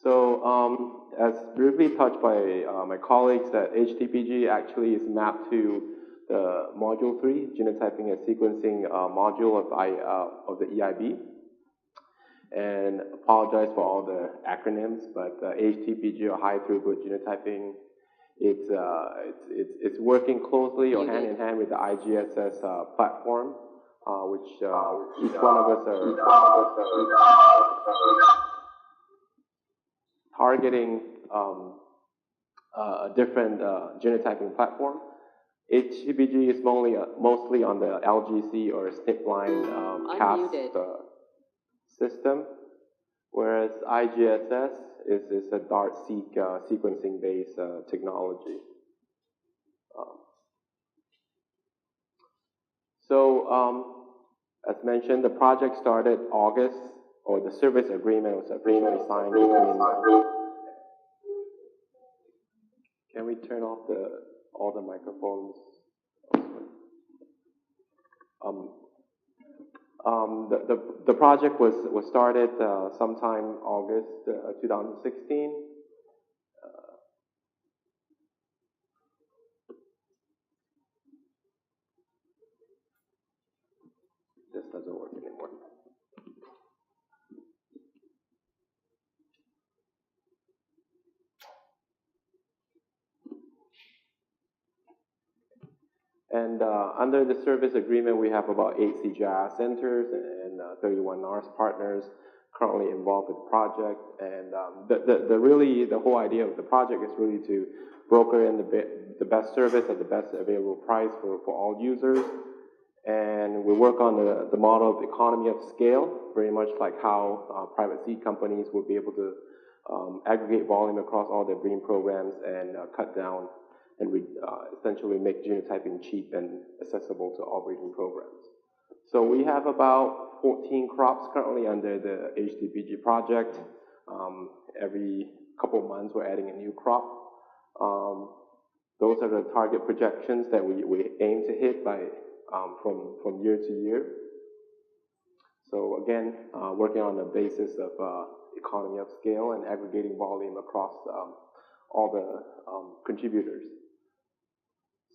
So, as briefly touched by my colleagues, that HTPG actually is mapped to the module 3, genotyping and sequencing module of the EIB. And apologize for all the acronyms, but HTPG, or high throughput genotyping, it's working closely or hand in hand with the IGSS platform, which each one of us are targeting a different genotyping platform. HTPG is mostly on the LGC or SNP line CAST system, whereas IGSS is a DART-seq sequencing-based technology. As mentioned, the project started August, or the service agreement was officially signed between. Can we turn off all the microphones? The project was started sometime August 2016. This doesn't work anymore. And under the service agreement, we have about 8 CGI centers and 31 NARS partners currently involved with the project. And the whole idea of the project is really to broker in the best service at the best available price for all users. And we work on the model of economy of scale, very much like how private seed companies would be able to aggregate volume across all their green programs and cut down and essentially make genotyping cheap and accessible to all breeding programs. So we have about 14 crops currently under the HTPG project. Every couple of months, we're adding a new crop. Those are the target projections that we aim to hit by from year to year. So again, working on the basis of economy of scale and aggregating volume across all the contributors.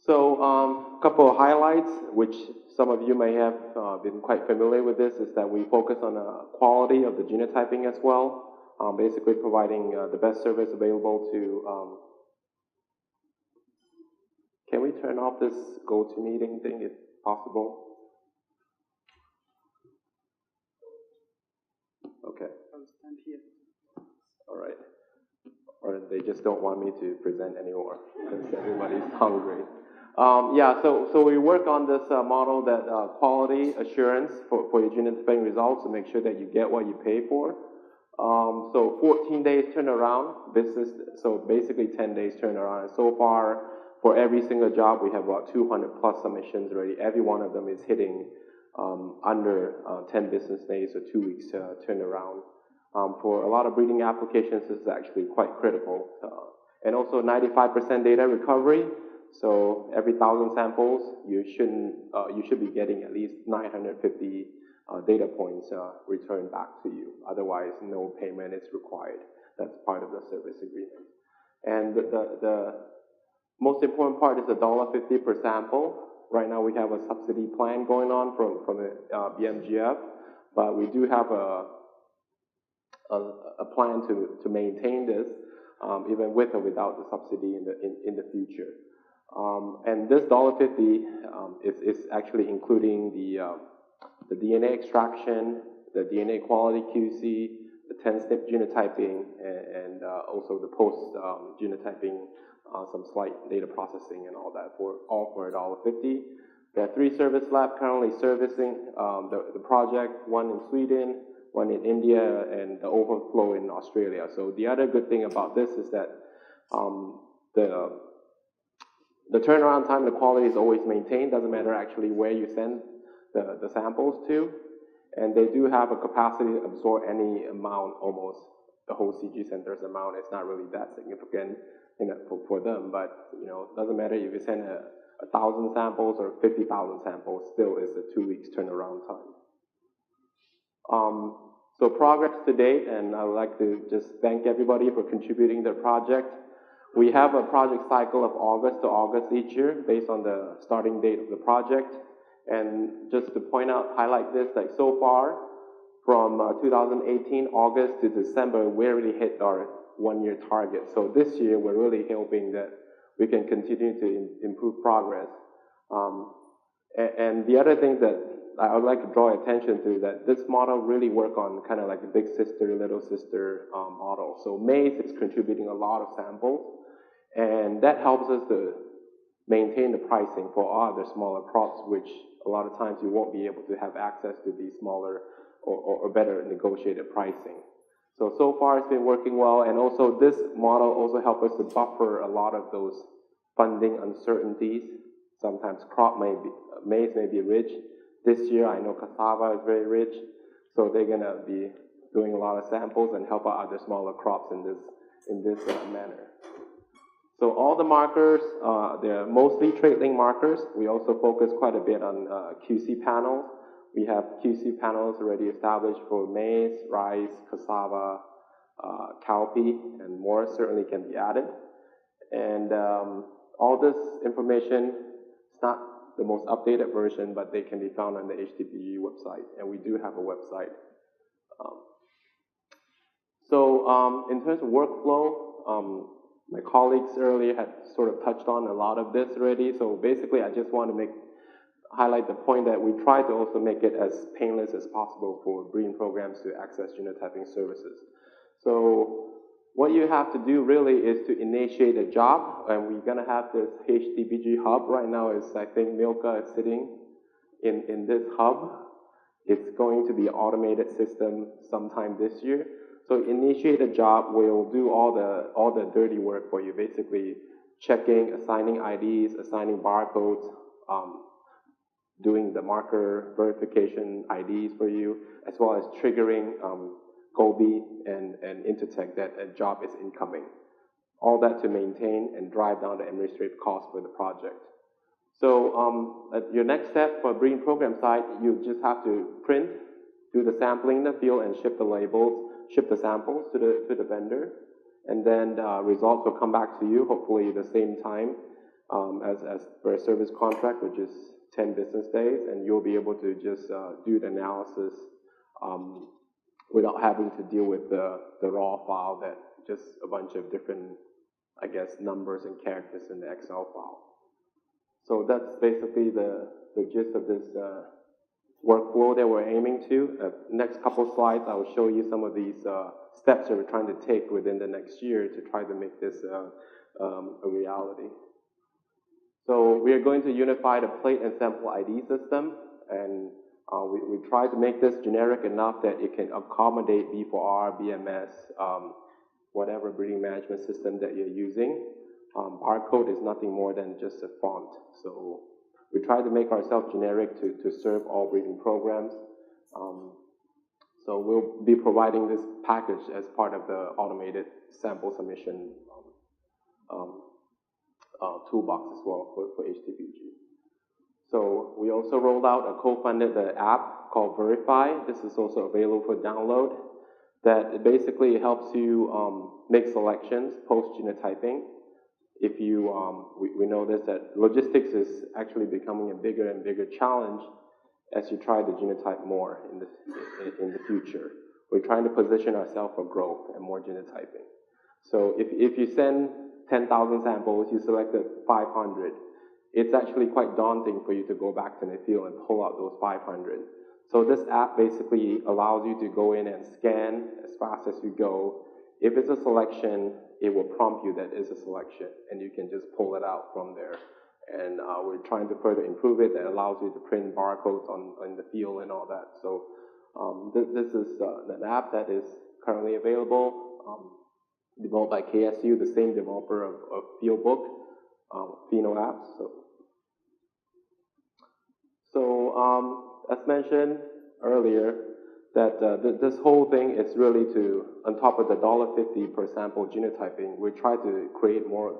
So a couple of highlights, which some of you may have been quite familiar with this, is that we focus on the quality of the genotyping as well, basically providing the best service available to. Can we turn off this GoToMeeting thing if possible? Okay. All right. Or they just don't want me to present anymore because everybody's hungry. Yeah, so we work on this model that quality assurance for your genotyping results to make sure that you get what you pay for. So 14 days turnaround, so basically 10 days turnaround. And so far, for every single job, we have about 200 plus submissions already. Every one of them is hitting under 10 business days or 2 weeks turnaround. For a lot of breeding applications, this is actually quite critical. And also 95% data recovery. So every 1,000 samples, you should be getting at least 950 data points returned back to you. Otherwise, no payment is required. That's part of the service agreement. And the most important part is $1.50 per sample. Right now, we have a subsidy plan going on from the BMGF, but we do have a plan to maintain this even with or without the subsidy in the future. And this $1.50 is actually including the DNA extraction, the DNA quality QC, the 10-step genotyping, and also the post genotyping, some slight data processing and all that all for $1.50. There are 3 service labs currently servicing the project, one in Sweden, one in India, and the overflow in Australia. So the other good thing about this is that the turnaround time, the quality is always maintained. Doesn't matter actually where you send the samples to. And they do have a capacity to absorb any amount, almost the whole CG center's amount. It's not really that significant for them, but it doesn't matter if you send 1,000 samples or 50,000 samples, still is a 2 weeks turnaround time. So progress to date, and I would like to just thank everybody for contributing to the project. We have a project cycle of August to August each year based on the starting date of the project. And just to point out, highlight this, like so far, from 2018 August to December, we already hit our one-year target. So this year, we're really hoping that we can continue to improve progress. And the other thing that I would like to draw attention to that this model really work on kind of like a big sister, little sister model. So maize is contributing a lot of samples, and that helps us to maintain the pricing for all other smaller crops, which a lot of times you won't be able to have access to these smaller or better negotiated pricing. So far it's been working well, and also this model also helps us to buffer a lot of those funding uncertainties. Sometimes maize may be rich. This year I know cassava is very rich, so they're gonna be doing a lot of samples and help out other smaller crops in this manner. So all the markers, they're mostly trait-linked markers. We also focus quite a bit on QC panels. We have QC panels already established for maize, rice, cassava, cowpea, and more certainly can be added. And all this information, it's not the most updated version, but they can be found on the HTPG website, and we do have a website. In terms of workflow, my colleagues earlier had sort of touched on a lot of this already, so basically I just want to highlight the point that we try to also make it as painless as possible for breeding programs to access genotyping services. So what you have to do really is to initiate a job, and we're going to have this HTPG hub. Right now is, I think, Milka is sitting in this hub. It's going to be an automated system sometime this year. So initiate a job where we'll do all the dirty work for you, basically checking, assigning IDs, assigning barcodes, doing the marker verification IDs for you, as well as triggering Gobi and Intertech that a job is incoming. All that to maintain and drive down the administrative cost for the project. So at your next step for breeding program side, you just have to print, do the sampling in the field, and ship the labels, ship the samples to the vendor, and then results will come back to you, hopefully the same time as for a service contract, which is 10 business days, and you'll be able to just do the analysis without having to deal with the raw file that just a bunch of different, I guess, numbers and characters in the Excel file. So that's basically the gist of this workflow that we're aiming to. Next couple slides, I will show you some of these steps that we're trying to take within the next year to try to make this a reality. So we are going to unify the plate and sample ID system, and we try to make this generic enough that it can accommodate B4R, BMS, whatever breeding management system that you're using. Barcode is nothing more than just a font. So we try to make ourselves generic to serve all breeding programs. So we'll be providing this package as part of the automated sample submission toolbox as well for HTPG. So we also rolled out a co-funded app called Verify. This is also available for download. That basically helps you make selections post genotyping. If you, we know this, that logistics is actually becoming a bigger and bigger challenge as you try to genotype more in the future. We're trying to position ourselves for growth and more genotyping. So if you send 10,000 samples, you selected 500, it's actually quite daunting for you to go back to the field and pull out those 500. So this app basically allows you to go in and scan as fast as you go. If it's a selection, it will prompt you that is a selection, and you can just pull it out from there. And we're trying to further improve it. That allows you to print barcodes on the field and all that. So this is an app that is currently available, developed by KSU, the same developer of Fieldbook, Pheno apps. So as mentioned earlier, that this whole thing is really to, on top of the $1.50 per sample genotyping, we try to create more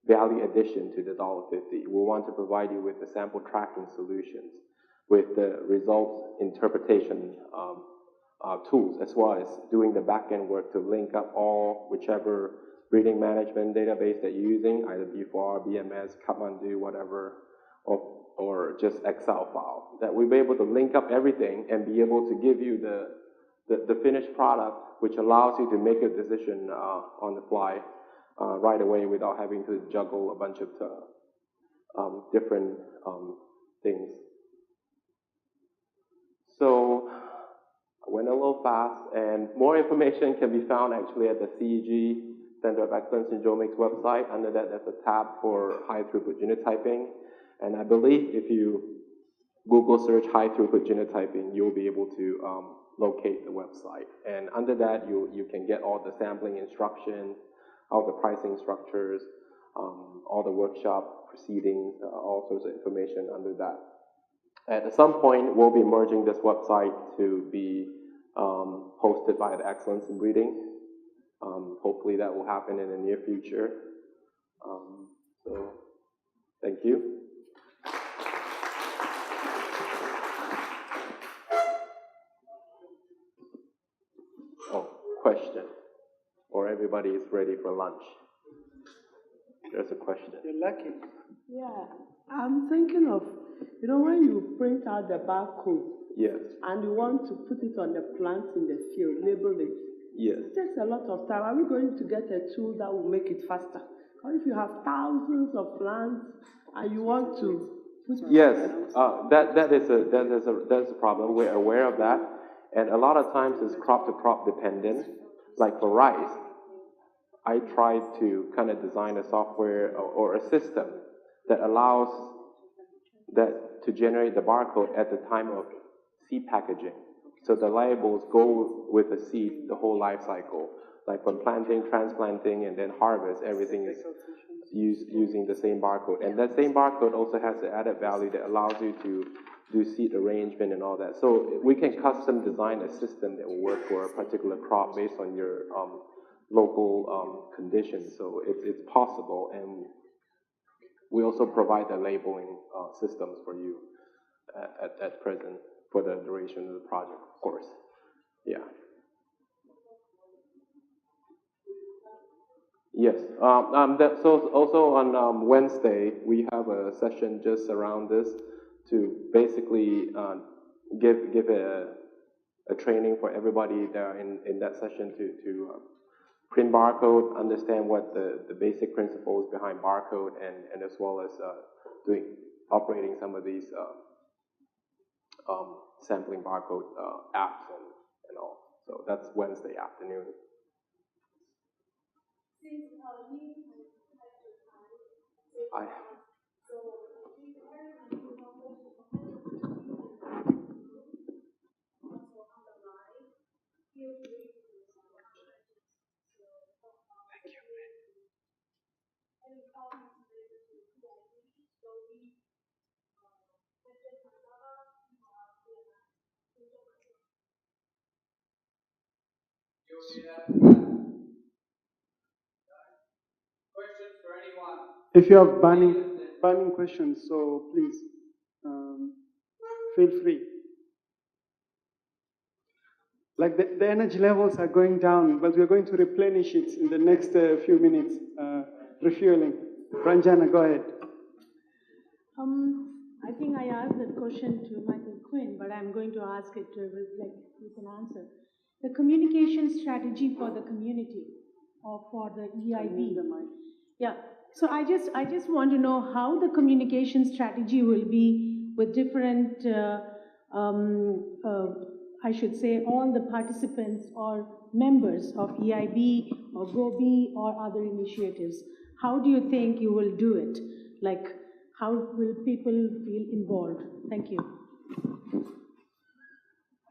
value addition to the $1.50. We want to provide you with the sample tracking solutions, with the results interpretation tools, as well as doing the back-end work to link up all whichever breeding management database that you're using, either B4R, BMS, Kathmandu, whatever, or just Excel file, that we'll be able to link up everything and be able to give you the finished product, which allows you to make a decision on the fly right away without having to juggle a bunch of different things. So I went a little fast, and more information can be found actually at the CEG, Center of Excellence in Genomics website. Under that, there's a tab for high-throughput genotyping. And I believe if you Google search high-throughput genotyping, you'll be able to locate the website. And under that, you can get all the sampling instructions, all the pricing structures, all the workshop proceedings, all sorts of information under that. At some point, we'll be merging this website to be hosted by the Excellence in Breeding. Hopefully that will happen in the near future. So, thank you. Oh, question. Or everybody is ready for lunch. There's a question. You're lucky. Yeah, I'm thinking of, when you print out the barcode, Yes. and you want to put it on the plants in the field, label it. Yes. It takes a lot of time. Are we going to get a tool that will make it faster? Or if you have thousands of plants and you want to put it Yes, that's a problem. We're aware of that, and a lot of times it's crop to crop dependent. Like for rice, I tried to kind of design a software or a system that allows that to generate the barcode at the time of seed packaging. So the labels go with the seed the whole life cycle. Like from planting, transplanting, and then harvest, everything is using the same barcode. And that same barcode also has the added value that allows you to do seed arrangement and all that. So we can custom design a system that will work for a particular crop based on your local conditions. So it's possible, and we also provide the labeling systems for you at present for the duration of the project, of course. Yeah. Yes. So also on Wednesday, we have a session just around this to basically give a training for everybody there in that session to print barcode, understand what the basic principles behind barcode, and as well as operating some of these sampling barcode apps and all. So that's Wednesday afternoon. If you have burning questions, so please feel free. Like the energy levels are going down, but we're going to replenish it in the next few minutes. Refueling. Ranjana, go ahead. I think I asked that question to Michael Quinn, but I'm going to ask it to reflect. You can answer. The communication strategy for the community or for the EIB. Yeah. So I just want to know how the communication strategy will be with different, I should say, all the participants or members of EIB or GOBI or other initiatives. How do you think you will do it? Like, how will people feel involved? Thank you.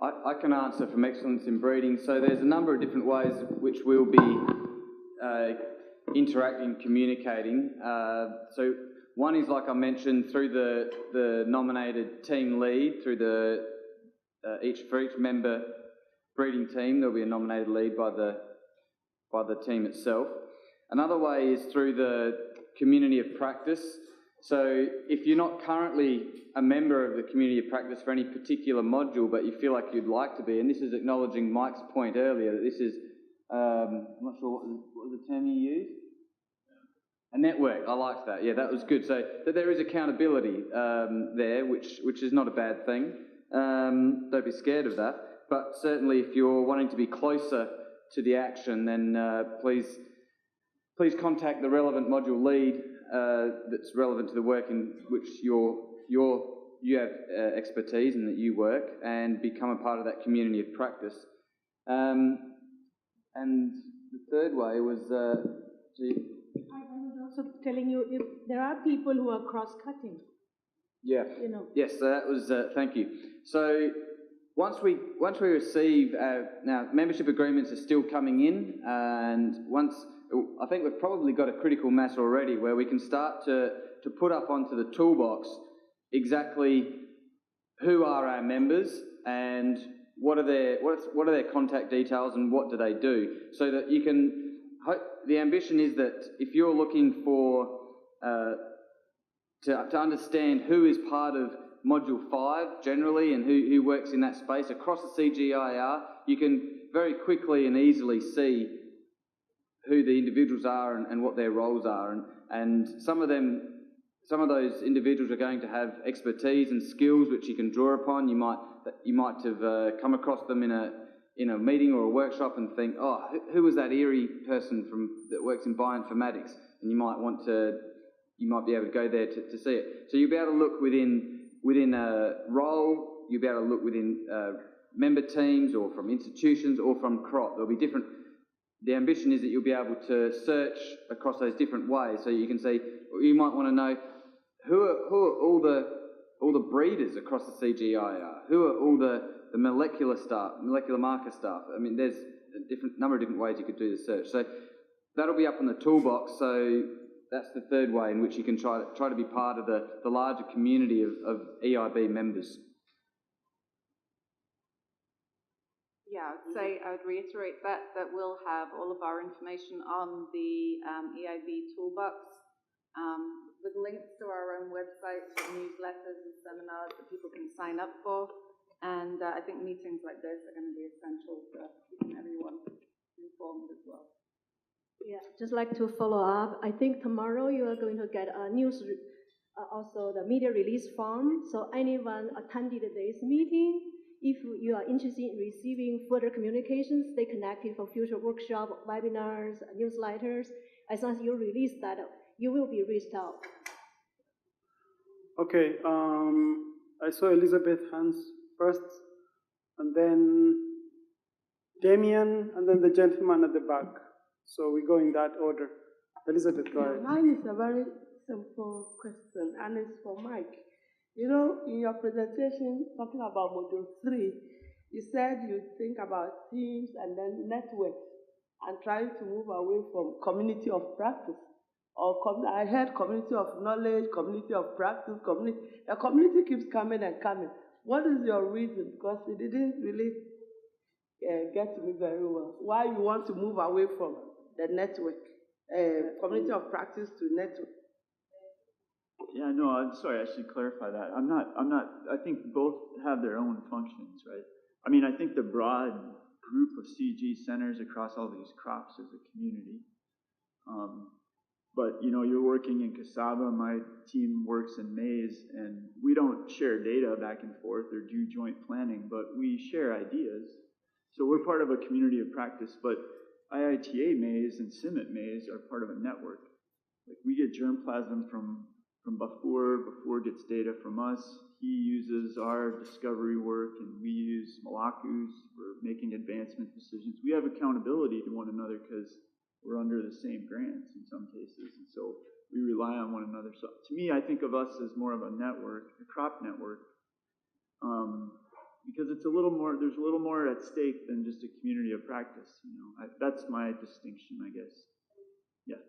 I can answer from Excellence in Breeding. So there's a number of different ways which we'll be interacting, communicating. So one is, like I mentioned, through the nominated team lead, through for each member breeding team, there'll be a nominated lead by the team itself. Another way is through the community of practice. So if you're not currently a member of the community of practice for any particular module, but you feel like you'd like to be, and this is acknowledging Mike's point earlier, that this is, I'm not sure what was the term you used? A network. I liked that. Yeah, that was good. So that there is accountability there, which is not a bad thing. Don't be scared of that. But certainly if you're wanting to be closer to the action, then please contact the relevant module lead that's relevant to the work in which you have expertise and that you work, and become a part of that community of practice. And the third way was I was also telling you, if there are people who are cross-cutting. Yeah. You know. Yes, so that was, thank you. So once we receive, now membership agreements are still coming in, and I think we've probably got a critical mass already where we can start to put up onto the toolbox exactly who are our members and what are their contact details and what do they do, so that you can. The ambition is that if you're looking for to understand who is part of Module 5 generally and who works in that space across the CGIAR, you can very quickly and easily see who the individuals are and what their roles are. And some of those individuals are going to have expertise and skills which you can draw upon. You might have come across them in a meeting or a workshop and think, oh, who was that eerie person that works in bioinformatics? And you might be able to go there to see it. So you'll be able to look within a role, you'll be able to look within member teams or from institutions or from crop. There'll be different. The ambition is that you'll be able to search across those different ways. So you can see, you might want to know who are all the breeders across the CGIAR, who are all the molecular marker staff. I mean, there's a number of different ways you could do the search. So that'll be up in the toolbox. So that's the third way in which you can try to be part of the larger community of EIB members. Yeah, I would reiterate that we'll have all of our information on the EIB toolbox with links to our own website, newsletters and seminars that people can sign up for. And I think meetings like this are going to be essential for keeping everyone informed as well. Yeah, just like to follow up, I think tomorrow you are going to get a news, also the media release form. So anyone attended this meeting, if you are interested in receiving further communications, stay connected for future workshop, webinars, newsletters. As soon as you release that, you will be reached out. Okay, I saw Elizabeth hands first, and then Damien, and then the gentleman at the back. So we go in that order. Elizabeth, go ahead. Mine is a very simple question, and it's for Mike. You know, in your presentation, talking about Module 3, you said you think about teams and then networks and trying to move away from community of practice. I heard community of knowledge, community of practice, the community keeps coming and coming. What is your reason? Because it didn't really get to me very well. Why you want to move away from the network, community of practice to network? Yeah, no, I'm sorry, I should clarify that. I'm not, I think both have their own functions, right? I mean, I think the broad group of CG centers across all these crops is a community. But, you know, you're working in cassava, my team works in maize, and we don't share data back and forth or do joint planning, but we share ideas. So we're part of a community of practice, but IITA maize and CIMMYT maize are part of a network. Like, we get germplasm from Bafur gets data from us, he uses our discovery work, and we use Malaku's for making advancement decisions. We have accountability to one another because we're under the same grants in some cases, and so we rely on one another. So to me, I think of us as more of a network, a crop network, because it's there's a little more at stake than just a community of practice. You know, that's my distinction, I guess. Yeah.